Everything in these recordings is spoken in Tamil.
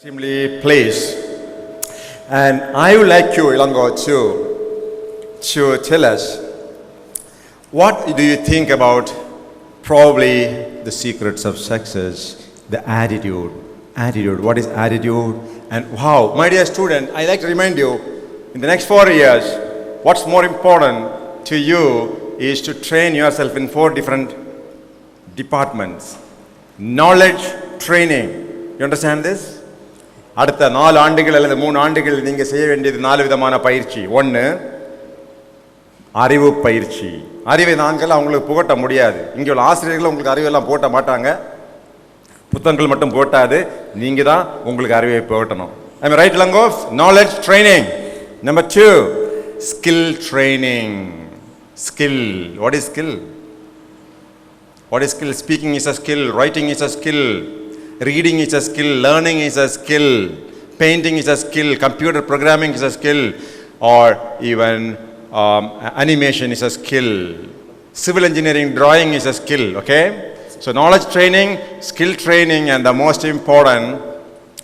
extremely pleased. And I would like you, Ilango, to tell us, what do you think about probably the secrets of success, the attitude? Attitude, what is attitude? And how, my dear student, I like to remind you, in the next 4 years, what's more important to you is to train yourself in 4 different departments. Knowledge training. You understand this? அடுத்த 4 ஆண்டுகள் அல்லது 3 ஆண்டுகள் நீங்க செய்ய வேண்டியது 4 விதமான பயிற்சி. 1, அறிவு பயிற்சி. அறிவை நாங்கள் அவங்களுக்கு புகட்ட முடியாது. இங்கே உள்ள ஆசிரியர்கள் உங்களுக்கு அறிவெல்லாம் போட்ட மாட்டாங்க. புத்தகங்கள் மட்டும் போட்டாது, நீங்க தான் உங்களுக்கு அறிவை புகட்டணும். Am I right, Langos? Knowledge training. Number 2, skill training. Skill. What is skill? What is skill? Speaking is a skill, writing is a skill, reading is a skill, learning is a skill, painting is a skill, computer programming is a skill, or even animation is a skill. Civil engineering, drawing is a skill, okay? So knowledge training, skill training, and the most important,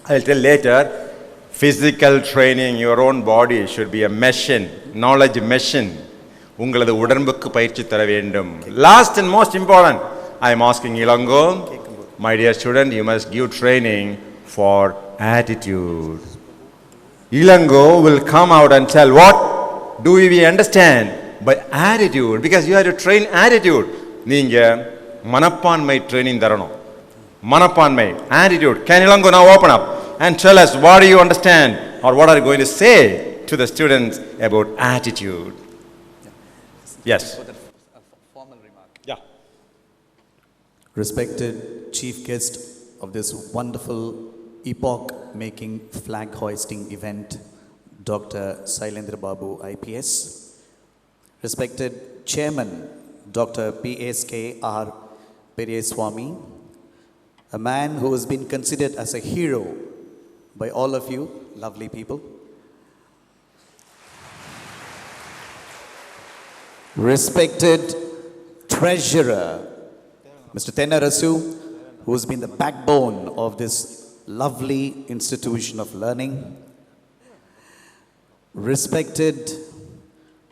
I'll tell later, physical training. Your own body should be a machine, knowledge machine. உங்களது உடம்புக்கு பயிற்சி தர வேண்டும். Last and most important, I am asking Ilango, my dear student, you must give training for attitude. Ilango will come out and tell what do we understand by attitude, because you have to train attitude. நீங்க மனப்பான்மை training தரணும். மனப்பான்மை, attitude. Can Ilango now open up and tell us what do you understand, or what are you going to say to the students about attitude? Yes. Formal remark. Yeah. Respected chief guest of this wonderful epoch-making flag-hoisting event, Dr. Sailendra Babu, IPS. Respected Chairman, Dr. PSKR Periyaswamy, a man who has been considered as a hero by all of you, lovely people. Respected Treasurer, Mr. Tennarasu, who has been the backbone of this lovely institution of learning. Respected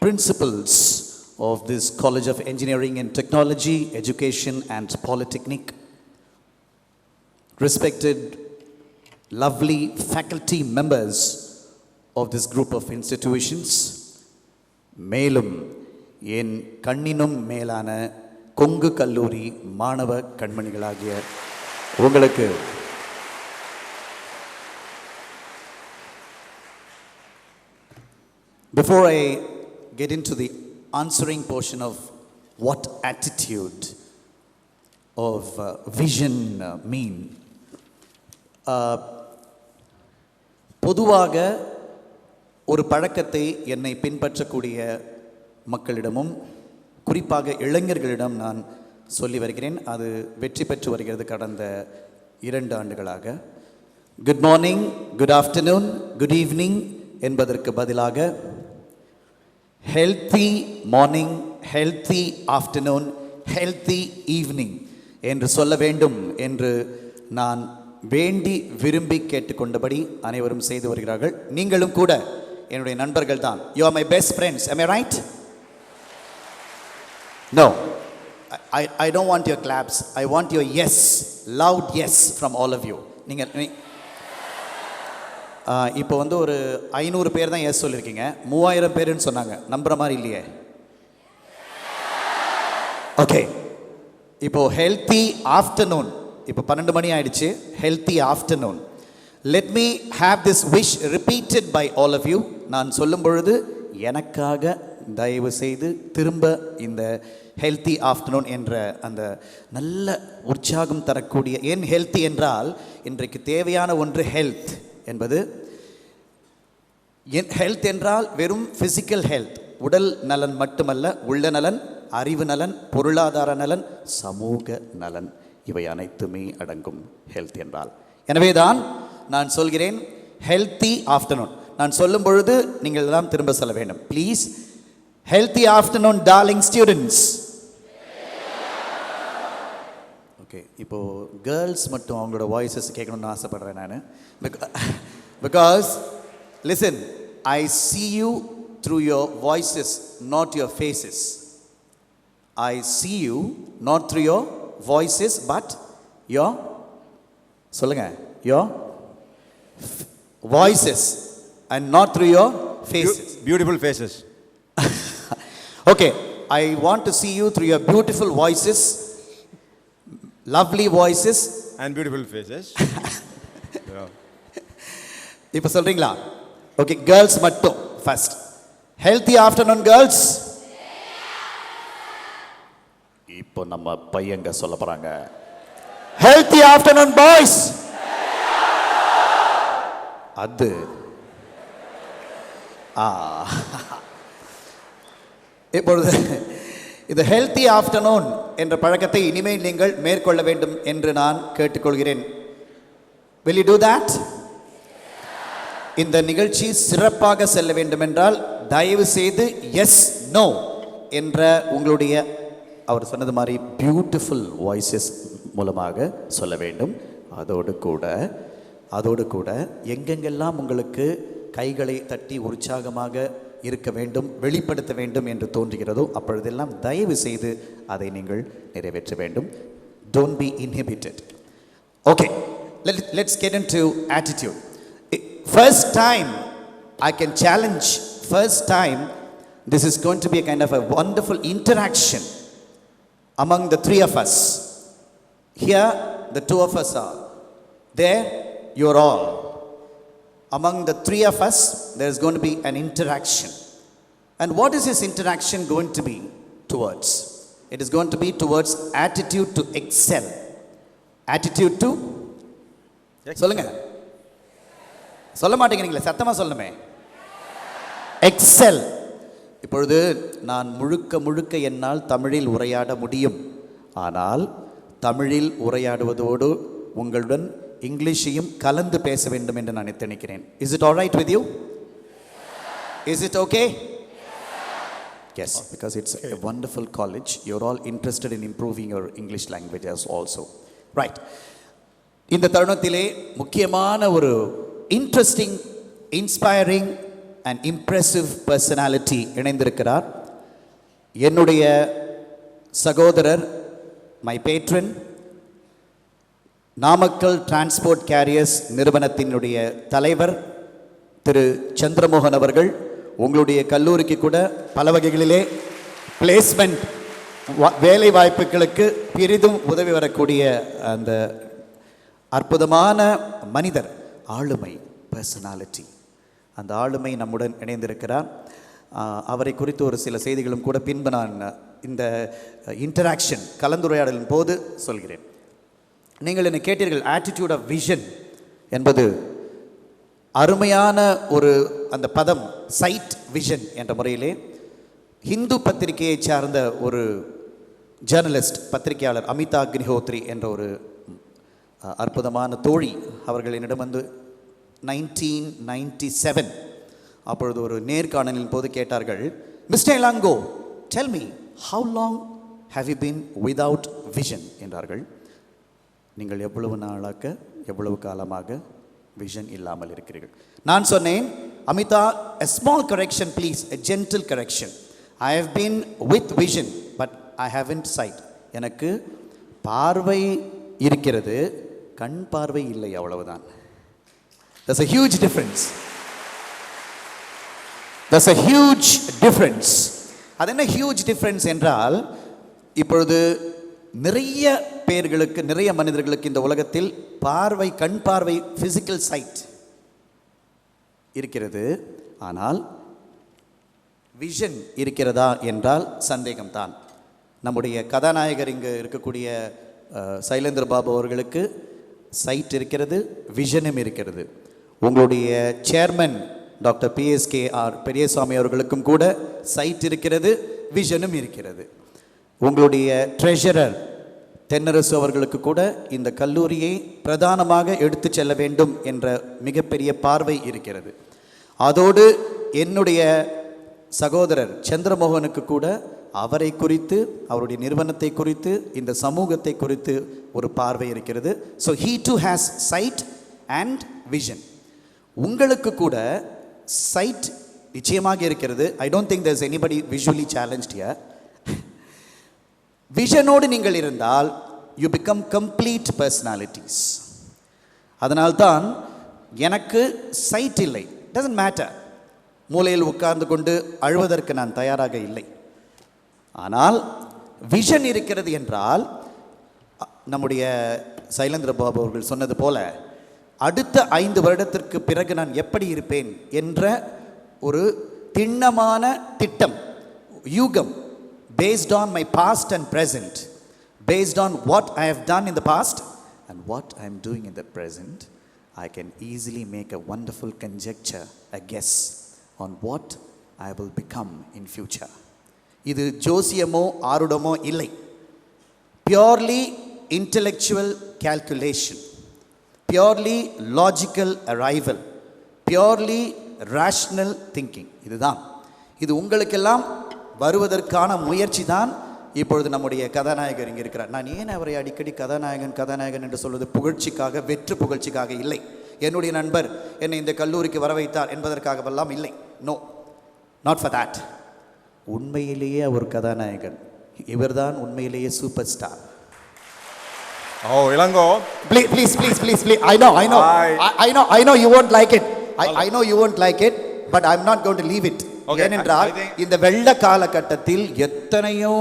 principals of this College of Engineering and Technology, Education and Polytechnic. Respected lovely faculty members of this group of institutions. மேலும் என் கண்ணினும் மேலான கொங்கு கல்லூரி மாணவ கண்மணிகளாகிய உங்களுக்கு before I get into the answering portion of what attitude of vision mean, பொதுவாக ஒரு பழக்கத்தை என்னை பின்பற்றக்கூடிய மக்களிடமும் குறிப்பாக இளைஞர்களிடம் நான் சொல்லி வருகிறேன். அது வெற்றி பெற்று வருகிறது கடந்த 2 ஆண்டுகளாக. Good morning, good afternoon, good evening என்பதற்கு பதிலாக healthy morning, healthy afternoon, healthy evening என்று சொல்ல வேண்டும் என்று நான் வேண்டி விரும்பி கேட்டுக்கொண்டபடி அனைவரும் செய்து வருகிறார்கள். நீங்களும் கூட என்னுடைய நண்பர்கள் தான். You are my best friends. am I right? No, I don't want your claps. I want your yes, loud yes from all of you. நீங்கள் இப்போ வந்து ஒரு 500 பேர் தான் எஸ் சொல்லியிருக்கீங்க, 3000 பேருன்னு சொன்னாங்க. நம்புற மாதிரி இல்லையே. ஓகே, இப்போ ஹெல்த்தி ஆஃப்டர்நூன், இப்போ 12 மணி ஆயிடுச்சு. Healthy afternoon. Let me have this wish repeated by all of you. நான் சொல்லும் பொழுது எனக்காக தயவு செய்து திரும்ப இந்த ஹெல்த்தி ஆஃப்டர்நூன் என்ற அந்த நல்ல உற்சாகம் தரக்கூடிய, ஏன் ஹெல்த்தி என்றால் இன்றைக்கு தேவையான ஒன்று ஹெல்த் என்பது. ஹெல்த் என்றால் வெறும் ஃபிசிக்கல் ஹெல்த், உடல் நலன் மட்டுமல்ல, உள்ள நலன், அறிவு நலன், பொருளாதார நலன், சமூக நலன், இவை அனைத்துமே அடங்கும் ஹெல்த் என்றால். எனவே தான் நான் சொல்கிறேன் ஹெல்த்தி ஆஃப்டர்நூன். நான் சொல்லும் பொழுது நீங்கள் எல்லாம் திரும்ப சொல்ல வேண்டும். Please, healthy afternoon, darling students. Okay, இப்போது கேர்ள்ஸ் மட்டும் அவங்களோட வாய்ஸஸ் கேட்கணும்னு ஆசைப்பட்றேன் நான். Because listen, I see you through your voices, not your faces. I see you not through your voices, but your, சொல்லுங்க, your voices and not through your faces. Beautiful faces. Okay, I want to see you through your beautiful voices, lovely voices. And beautiful faces. Yeah. இப்போ சொல்றீங்களா? ஓகே, கேர்ள்ஸ் மட்டும் ஃபர்ஸ்ட். Healthy afternoon girls. இப்போ நம்ம பையங்க சொல்ல போறாங்க. Healthy afternoon boys. அது இப்பொழுது இந்த ஹெல்த்தி ஆஃப்டர்நூன் என்ற பழக்கத்தை இனிமேல் நீங்கள் மேற்கொள்ள வேண்டும் என்று நான் கேட்டுக்கொள்கிறேன். Will you do that? இந்த நிகழ்ச்சி சிறப்பாக செல்ல வேண்டும் என்றால் தயவு செய்து எஸ் நோ என்ற உங்களுடைய, அவர் சொன்னது மாதிரி பியூட்டிஃபுல் வாய்ஸஸ் மூலமாக சொல்ல வேண்டும். அதோடு கூட எங்கெங்கெல்லாம் உங்களுக்கு கைகளை தட்டி உற்சாகமாக இருக்க வேண்டும், வெளிப்படுத்த வேண்டும் என்று தோன்றுகிறதோ அப்பொழுதெல்லாம் தயவு செய்து அதை நீங்கள் நிறைவேற்ற வேண்டும். Don't be inhibited. Okay, let's get into attitude. First time I can challenge, first time this is going to be a kind of a wonderful interaction among the three of us. Here the two of us are. There you are all. Among the three of us, there is going to be an interaction. And what is this interaction going to be towards? It is going to be towards attitude to excel. Attitude to? சொல்லுங்க. சொல்ல மாட்டேங்கிறீங்களே, சத்தமாக சொல்லணுமே. எக்ஸல். இப்பொழுது நான் முழுக்க என்னால் தமிழில் உரையாட முடியும். ஆனால் தமிழில் உரையாடுவதோடு உங்களுடன் இங்கிலீஷையும் கலந்து பேச வேண்டும் என்று நான் நினைக்கிறேன். Is it all right with you? Is it okay? Yes, because it's a wonderful college. You're all interested in improving your English languages also. Right. இந்த தருணத்திலே முக்கியமான ஒரு interesting, inspiring and impressive personality இணைந்திருக்கிறார். என்னுடைய சகோதரர், my patron, Namakkal transport carriers நிறுவனத்தினுடைய தலைவர் திரு சந்திரமோகன் அவர்கள். உங்களுடைய கல்லூரிக்கு கூட பல வகைகளிலே பிளேஸ்மெண்ட் வேலை வாய்ப்புகளுக்கு பெரிதும் உதவி வரக்கூடிய அந்த அற்புதமான மனிதர், ஆளுமை, பர்சனாலிட்டி. அந்த ஆளுமை நம்முடன் இணைந்திருக்கிறார். அவரை குறித்து ஒரு சில செய்திகளும் கூட பின்பு நான் இந்த இன்டராக்ஷன் கலந்துரையாடலின் போது சொல்கிறேன். நீங்கள் என்ன கேட்டீர்கள், ஆட்டிடியூட் ஆஃப் விஷன் என்பது அருமையான ஒரு அந்த பதம், சைட் விஷன் என்ற முறையிலே ஹிந்து பத்திரிகையை சார்ந்த ஒரு ஜேர்னலிஸ்ட், பத்திரிகையாளர் அமிதா அக்னிஹோத்ரி என்ற ஒரு அற்புதமான தோழி அவர்கள் என்னிடம் வந்து 1997 அப்பொழுது ஒரு நேர்காணலின் போது கேட்டார்கள், mister Elango, tell me, how long have you been without vision என்றார்கள். நீங்கள் எவ்வளவு நாளாக, எவ்வளவு காலமாக விஷன் இல்லாமல் இருக்கிறீர்கள்? நான் சொன்னேன், Amita, a small correction please, a gentle correction. I have been with vision but I haven't sight. எனக்கு பார்வை இருக்கிறது, கண் பார்வை இல்லை, அவ்வளவுதான். There's a huge difference. There's a huge difference. அது என்ன huge difference என்றால், இப்பொழுது நிறைய பேர்களுக்கு, நிறைய மனிதர்களுக்கு இந்த உலகத்தில் பார்வை, கண் பார்வை, பிசிக்கல் சைட் இருக்கிறது. ஆனால் விஷன் இருக்கிறதா என்றால் சந்தேகம்தான். நம்முடைய கதாநாயகர் இங்கு இருக்கக்கூடிய சைலேந்திர பாபு அவர்களுக்கு சைட் இருக்கிறது, விஷனும் இருக்கிறது. உங்களுடைய சேர்மன் டாக்டர் PSKR பெரியசாமி அவர்களுக்கும் கூட சைட் இருக்கிறது, விஷனும் இருக்கிறது. உங்களுடைய ட்ரெஷரர் தென்னரசு அவர்களுக்கு கூட இந்த கல்லூரியை பிரதானமாக எடுத்து செல்ல வேண்டும் என்ற மிகப்பெரிய பார்வை இருக்கிறது. அதோடு என்னுடைய சகோதரர் சந்திரமோகனுக்கு கூட அவரை குறித்து, அவருடைய நிறுவனத்தை குறித்து, இந்த சமூகத்தை குறித்து ஒரு பார்வை இருக்கிறது. So he too has sight and vision. உங்களுக்கு கூட sight நிச்சயமாக இருக்கிறது. I don't think there's anybody visually challenged here. விஷனோடு நீங்கள் இருந்தால் you become complete personalities. அதனால்தான் எனக்கு சைட் இல்லை, doesn't matter. மூலையில் உட்கார்ந்து கொண்டு அழுவதற்கு நான் தயாராக இல்லை. ஆனால் விஷன் இருக்கிறது என்றால் நம்முடைய சைலேந்திர பாபு அவர்கள் சொன்னது போல அடுத்த 5 வருடத்திற்கு பிறகு நான் எப்படி இருப்பேன் என்ற ஒரு திண்ணமான திட்டம், யூகம், based on my past and present, based on what I have done in the past and what I am doing in the present, I can easily make a wonderful conjecture, a guess on what I will become in future. இது ஜோசியமோ ஆருடமோ இல்லை, purely intellectual calculation, purely logical arrival, purely rational thinking. இதுதான், இது உங்களுக்கெல்லாம் வருவதற்கான முயற்சி தான். இப்பொழுது நம்முடைய கதாநாயகர் இங்கே இருக்கிறார். நான் ஏன் அவரை அடிக்கடி கதாநாயகன் கதாநாயகன் என்று சொல்வது புகழ்ச்சிக்காக, வெற்று புகழ்ச்சிக்காக இல்லை. என்னுடைய நண்பர் என்னை இந்த கல்லூரிக்கு வர வைத்தார் என்பதற்காகவெல்லாம் இல்லை. No, not for that. உண்மையிலேயே அவர் கதாநாயகன், இவர்தான் உண்மையிலேயே super star. Oh Ilango, please I know you won't like it. I know you won't like it, but I'm not going to leave it. ஏனென்றால் இந்த வெள்ள காலகட்டத்தில் எத்தனையோ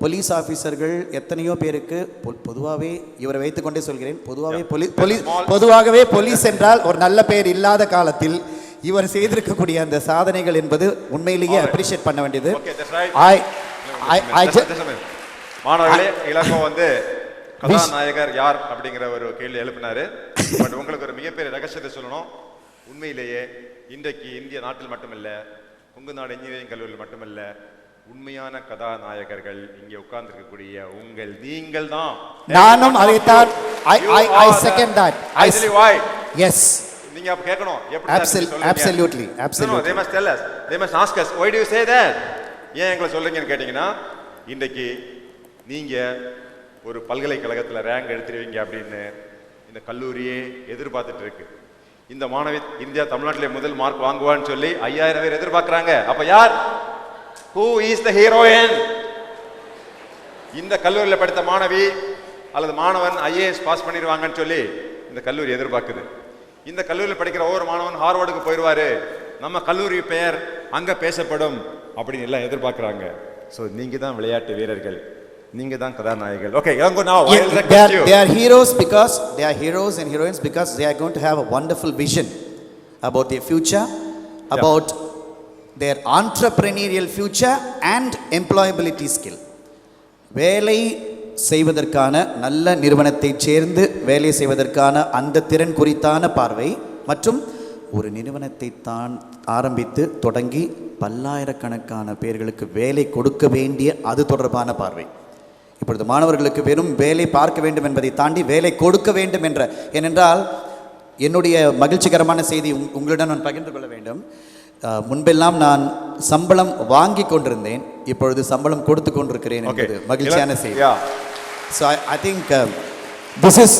போலீஸ் ஆபீசர்கள், எத்தனையோ பேருக்கு பொதுவாகவே இவரை வைத்துக்கொண்டே சொல்கிறேன், பொதுவாகவே போலீஸ் என்றால் ஒரு நல்ல பெயர் இல்லாத காலத்தில் இவர் செய்திருக்கக்கூடிய அந்த சாதனைகள் என்பது உண்மையிலேயே அப்ரிஷியேட் பண்ண வேண்டியது. மாணவர்களே, இளங்கோ வந்து கதாநாயகர் யார் அப்படிங்கிற ஒரு கேள்வி எழுப்பினாரு. பட் உங்களுக்கு ஒரு மிகப்பெரிய ரகசியத்தை சொல்லணும். உண்மையிலேயே இன்றைக்கு இந்திய நாட்டில் மட்டுமல்ல, உங்க நாடு இன்ஜினியரிங் கல்லூரியில் மட்டுமல்ல, உண்மையான கதாநாயகர்கள் இங்கே உட்கார்ந்திருக்கக்கூடிய நீங்கள் தான். நானும் அதைத்தான். I second that. Why? Yes. நீங்க அப்ப கேட்கணும், எப்படி absolutely. No, they must tell us. They must ask us, why do you say that? ஏன் எங்களை சொல்றீங்கன்னு கேட்டீங்கன்னா, இன்றைக்கு நீங்க ஒரு பல்கலைக்கழகத்தில் ரேங்க் எடுத்துருவீங்க அப்படின்னு இந்த கல்லூரியே எதிர்பார்த்துட்டு இருக்கு. இந்த மாணவி இந்தியா தமிழ்நாட்டிலே முதல் மார்க் வாங்குவான்னு சொல்லி 5000 பேர் எதிர்பார்க்கிறாங்க. அப்ப யார்? Who is the heroine? இந்த கல்லூரியில் படித்த மாணவி அல்லது மாணவன் IAS பாஸ் பண்ணிடுவாங்கன்னு சொல்லி இந்த கல்லூரி எதிர்பார்க்குது. இந்த கல்லூரியில் படிக்கிற ஒவ்வொரு மாணவன் ஹார்வர்டுக்கு போயிடுவாரு, நம்ம கல்லூரி பெயர் அங்க பேசப்படும் அப்படின்னு எல்லாம் எதிர்பார்க்கிறாங்க. ஸோ நீங்க தான் விளையாட்டு வீரர்கள், நீங்க தான் கதாநாயகர்கள். Okay, Ilango, now I will request you. They are heroes because they are heroes and heroines because they are going to have a wonderful vision about their future, about their entrepreneurial future and employability skill. வேலை செய்வதற்கான, நல்ல நிறுவனத்தை சேர்ந்து வேலை செய்வதற்கான அந்த திறன் குறித்தான பார்வை மற்றும் ஒரு நிறுவனத்தை தான் ஆரம்பித்து தொடங்கி பல்லாயிரக்கணக்கான பேர்களுக்கு வேலை கொடுக்க வேண்டிய அது தொடர்பான பார்வை. இப்பொழுது மாணவர்களுக்கு வெறும் வேலை பார்க்க வேண்டும் என்பதை தாண்டி வேலை கொடுக்க வேண்டும் என்ற, ஏனென்றால் என்னுடைய மகிழ்ச்சிகரமான செய்தி உங்களிடம் நான் பகிர்ந்து கொள்ள வேண்டும். முன்பெல்லாம் நான் சம்பளம் வாங்கி கொண்டிருந்தேன், இப்பொழுது சம்பளம் கொடுத்து கொண்டிருக்கிறேன் என்பது மகிழ்ச்சியான செய்தி. So I think this is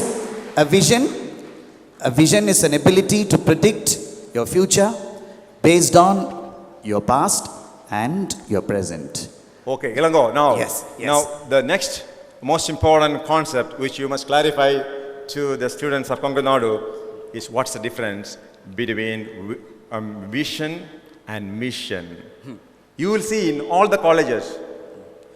a vision. A vision is an ability to predict your future based on your past and your present. Okay, Ilango, now, yes. Now the next most important concept which you must clarify to the students of Konkan Nadu is what's the difference between vision and mission. You will see in all the colleges,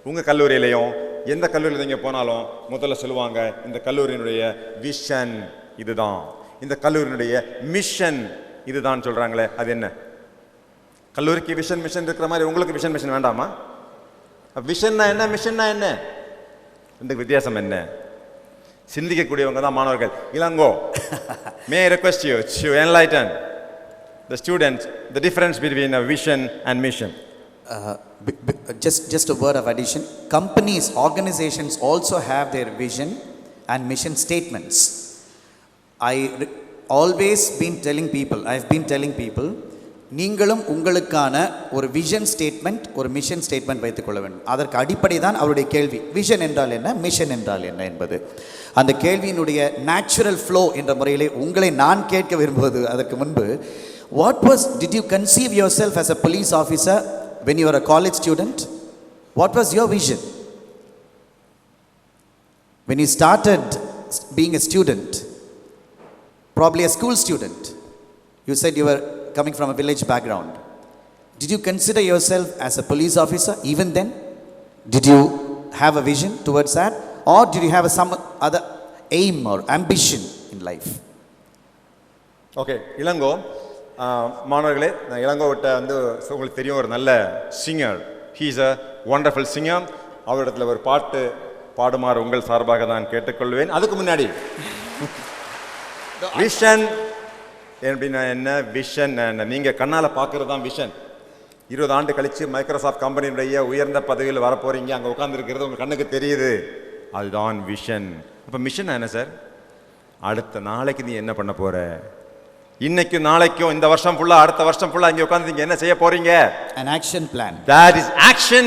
உங்க கல்லூரியிலையும் எந்த கல்லூரியில் நீங்க போனாலும் முதல்ல சொல்லுவாங்க, இந்த கல்லூரியினுடைய விஷன் இதுதான், இந்த கல்லூரியினுடைய மிஷன் இதுதான் சொல்றாங்களே, அது என்ன? கல்லூரிக்கு விஷன் மிஷன் இருக்கிற மாதிரி உங்களுக்கு விஷன் மிஷன் வேண்டாமா? விஷன்னா என்ன, மிஷன்னா என்ன, இந்த வித்தியாசம் என்ன? சிந்திக்கக்கூடியவங்க தான் மாணவர்கள். Ilango, may I request you to enlighten the students the difference between a vision and mission? Just a word of addition. Companies, organizations also have their vision and mission statements. I've been telling people, நீங்களும் உங்களுக்கான ஒரு விஷன் ஸ்டேட்மெண்ட், ஒரு மிஷன் ஸ்டேட்மெண்ட் வைத்துக்கொள்ள வேண்டும். அதற்கு அடிப்படை தான் அவருடைய கேள்வி. விஷன் என்றால் என்ன, மிஷன் என்றால் என்ன என்பது. அந்த கேள்வியினுடைய நேச்சுரல் ஃப்ளோ என்ற முறையிலே உங்களை நான் கேட்க விரும்புவது, அதற்கு முன்பு, did you conceive yourself as a police officer when you were a college student? What was your vision? When you started being a student, probably a school student, you said you were coming from a village background. Did you consider yourself as a police officer even then? Did you have a vision towards that? Or did you have some other aim or ambition in life? Okay, Ilango மாணவர்களே, நான் இளங்கோவிட்ட வந்து உங்களுக்கு தெரியும், ஒரு நல்ல singer. He is a wonderful singer. அவரிடத்தில் ஒரு பாட்டு பாடுமாறு உங்கள் சார்பாக நான் கேட்டுக்கொள்வேன். அதுக்கு முன்னாடி விஷன் அப்படின்னா என்ன, விஷன் நீங்க கண்ணால பார்க்கறது தான் விஷன். 20 ஆண்டு கழிச்சு மைக்ரோசாஃப்ட் கம்பெனியுடைய உயர்ந்த பதவியில் வரப்போறீங்க, அங்கே உட்கார்ந்துருக்கிறது உங்க கண்ணுக்கு தெரியுது, அதுதான் விஷன். அப்போ மிஷன் என்ன சார்? அடுத்த நாளைக்கு நீ என்ன பண்ண போற, இன்னைக்கும் நாளைக்கும் இந்த வருஷம் ஃபுல்லா அடுத்த வருஷம் ஃபுல்லா இங்கே உட்கார்ந்து நீங்க என்ன செய்ய போறீங்க? An action plan. That is action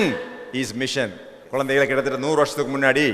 is mission. குழந்தைகளை கிட்டத்தட்ட 100 வருஷத்துக்கு முன்னாடி